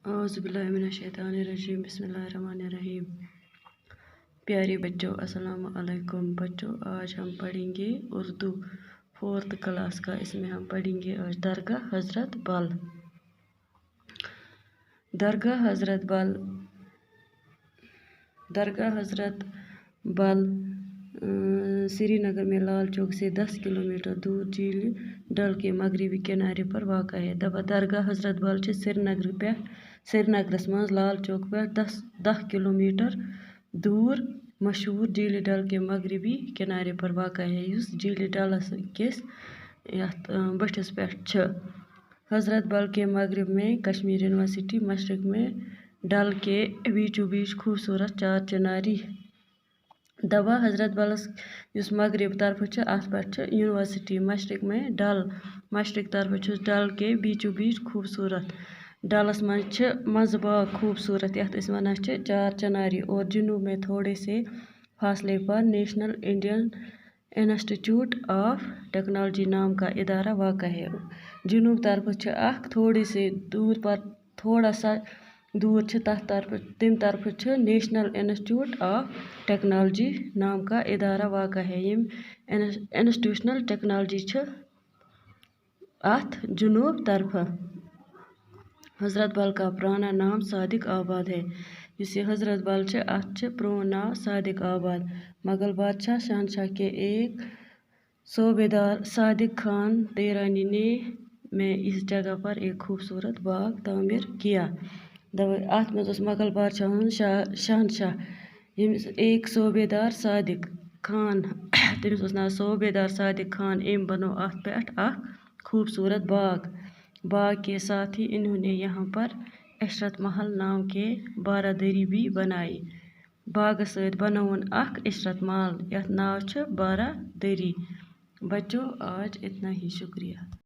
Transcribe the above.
औज़ुबिल्लाहिमिनश्शैतानिर्रजीम बिस्मिल्लाहिर्रहमानिर्रहीम। प्यारे बच्चों, अस्सलाम वालेकुम। बच्चों, आज हम पढ़ेंगे उर्दू 4th क्लास का। इसमें हम पढ़ेंगे आज दरगाह हज़रत बल। दरगाह हज़रत बल, दरगाह हज़रत बल श्रीनगर में लाल चौक से 10 किलोमीटर दूर झील डल के मगरबी किनारे पर वाक़ है। दरगाह हज़रत बल श्रीनगरस मज लाल चौक पे 10 किलोमीटर दूर मशहूर झील डल के मगरबी किनारे पर वाक़ है, युस झील डलस किस बठिस पेठ। हज़रत बल के मगरब में कश्मीर यूनिवर्सिटी, मशरक़ में डल के बीचों बीच खूबसूरत चार चिनारी। दबा हज़रत बलस युस मगरब तरफ अत पे यूनिवर्सिटी, मशरक़ में डल, मशरक़ तरफ डल के बीचों बीच खूबसूरत। डलस मज बाग खूबसूरत यथ वन चार चिनारी, और जुनूब में थोड़े से फासले पर national Indian institute of technology नाम का इदारा वाक़ है। जुनूब तरफ थोड़ी से दूर पर थोड़ा सा दूर तम तरफ नेशनल इंस्टीट्यूट ऑफ टेक्नोलॉजी नाम का इदारा वाक़ है। यम इंस्टीट्यूशनल टेक्नोलॉजी अत जुनूब तरफ। हज़रत बल का पुराना नाम सादिक आबाद है। इस हज़रत बल अत प्रोन नाम सादिक आबाद। मुगल बादशाह शहनशाह के एक सूबेदार सादिक खान तेरानी ने में इस जगह पर एक खूबसूरत बाग तामीर किया। अत मज मुगल बादशाह शहनशाह एक सूबेदार सादिक खान, तमिस नाम सूबेदार सादिक खान। एम बनो अत पे खूबसूरत बाग। बाग के साथ ही इन्होंने यहाँ पर इशरत महल नाम के बारादरी भी बनाई। बाग सत बनवन इशरत महल, यथ नाव बारादरी। बच्चों, आज इतना ही, शुक्रिया।